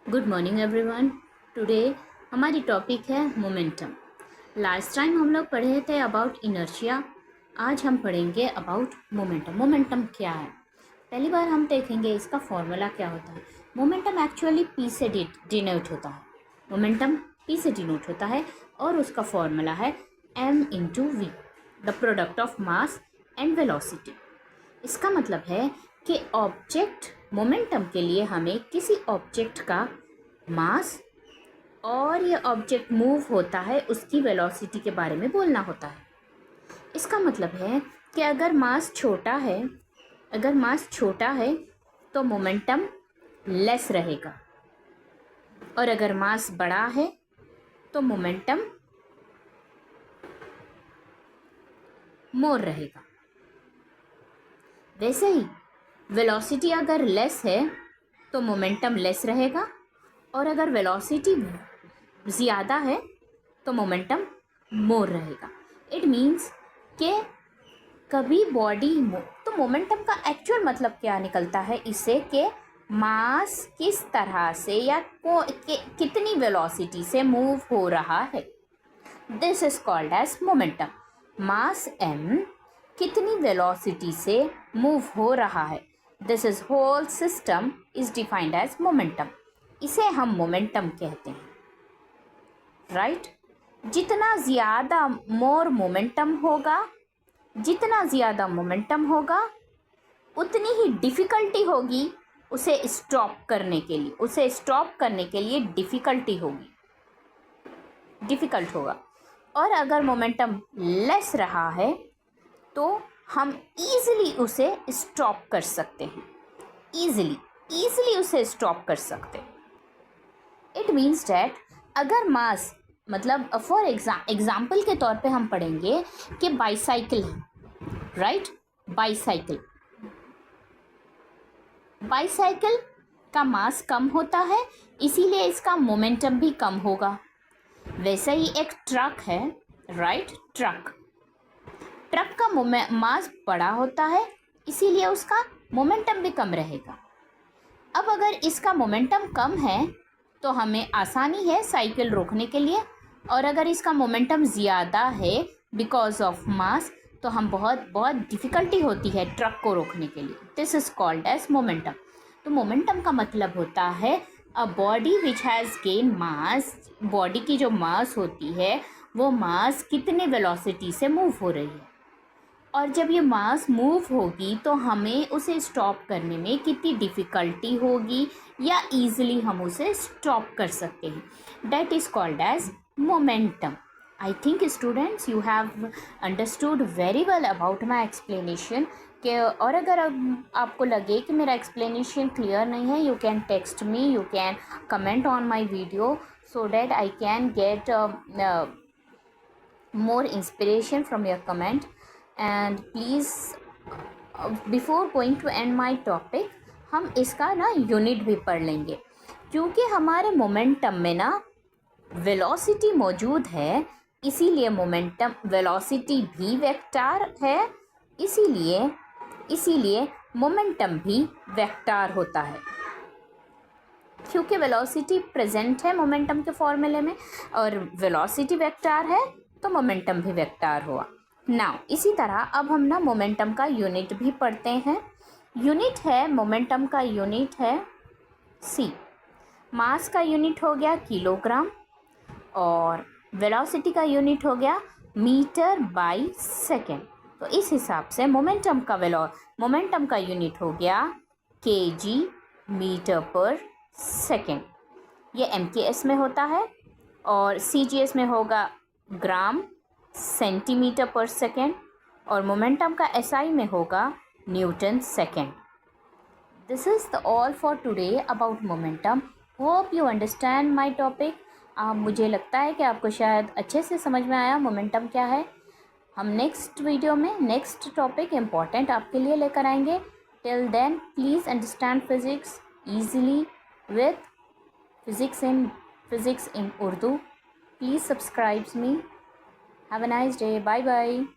Good morning everyone. Today हमारी topic है momentum. Last time हम लोग पढ़े थे अबाउट इनर्शिया। आज हम पढ़ेंगे अबाउट मोमेंटम। मोमेंटम क्या है? पहली बार हम देखेंगे इसका फॉर्मूला क्या होता है। मोमेंटम एक्चुअली पी से डिनोट होता है। मोमेंटम पी से डिनोट होता है और उसका फॉर्मूला है m/v, the product of mass and velocity. इसका मतलब है कि ऑब्जेक्ट मोमेंटम के लिए हमें किसी ऑब्जेक्ट का मास और ये ऑब्जेक्ट मूव होता है उसकी वेलोसिटी के बारे में बोलना होता है। इसका मतलब है कि अगर मास छोटा है तो मोमेंटम लेस रहेगा और अगर मास बड़ा है तो मोमेंटम मोर रहेगा। वैसे ही वेलोसिटी अगर लेस है तो मोमेंटम लेस रहेगा और अगर वेलोसिटी ज़्यादा है तो मोमेंटम मोर रहेगा। इट मीन्स कि कभी बॉडी तो मोमेंटम का एक्चुअल मतलब क्या निकलता है इससे कि मास किस तरह से या कितनी वेलोसिटी से मूव हो रहा है। This is called as momentum. Mass m कितनी वेलोसिटी से मूव हो रहा है, this is whole system is defined as momentum. इसे हम मोमेंटम कहते हैं, राइट? जितना ज़्यादा मोमेंटम होगा उतनी ही डिफ़िकल्टी होगी उसे स्टॉप करने के लिए डिफ़िकल्ट होगा। और अगर मोमेंटम लेस रहा है तो हम ईज़िली उसे स्टॉप कर सकते हैं, ईज़िली उसे स्टॉप कर सकते हैं। इट मीन्स डैट अगर मास मतलब फॉर एग्जाम्पल के तौर पे हम पढ़ेंगे कि बाईसाइकिल है, राइट? बाईसाइकिल का मास कम होता है इसीलिए इसका मोमेंटम भी कम होगा। वैसे ही एक ट्रक है, राइट? ट्रक का मास बड़ा होता है इसीलिए उसका मोमेंटम भी कम रहेगा। अब अगर इसका मोमेंटम कम है तो हमें आसानी है साइकिल रोकने के लिए, और अगर इसका मोमेंटम ज़्यादा है बिकॉज ऑफ मास तो हम बहुत डिफ़िकल्टी होती है ट्रक को रोकने के लिए। This is called as momentum. तो मोमेंटम का मतलब होता है a body which has gain mass. Body की जो मास होती है वो मास कितने वेलोसिटी से मूव हो रही है, और जब ये मास मूव होगी तो हमें उसे स्टॉप करने में कितनी डिफ़िकल्टी होगी या ईज़िली हम उसे स्टॉप कर सकते हैं। That is called as momentum. I think students you have understood very well about my explanation. कि और अगर आपको लगे कि मेरा एक्सप्लेनेशन क्लियर नहीं है, you can text me, you can comment on my video so that I can get more inspiration from your comment. And please before going to end my topic हम इसका ना यूनिट भी पढ़ लेंगे, क्योंकि हमारे मोमेंटम में ना वेलोसिटी मौजूद है इसीलिए मोमेंटम वेलोसिटी भी वेक्टर है, इसीलिए मोमेंटम भी वेक्टर होता है। क्योंकि वेलोसिटी प्रेजेंट है मोमेंटम के फॉर्मूले में और वेलोसिटी वेक्टर है तो मोमेंटम भी वेक्टर हुआ। नाउ इसी तरह अब हम ना मोमेंटम का यूनिट भी पढ़ते हैं। यूनिट है मोमेंटम का यूनिट है c। मास का यूनिट हो गया किलोग्राम और वेलोसिटी का यूनिट हो गया मीटर बाय सेकेंड। तो इस हिसाब से मोमेंटम का यूनिट हो गया kg, मीटर पर सेकेंड। ये MKS में होता है और CGS में होगा ग्राम, सेंटीमीटर पर सेकेंड, और मोमेंटम का SI में होगा Newton second. This is the all for today about momentum. Hope you understand my topic. मुझे लगता है कि आपको शायद अच्छे से समझ में आया मोमेंटम क्या है। हम नेक्स्ट वीडियो में नेक्स्ट टॉपिक इम्पॉर्टेंट आपके लिए लेकर आएंगे। Till then please understand physics easily with physics in Urdu. Please subscribe me. Have a nice day. Bye bye.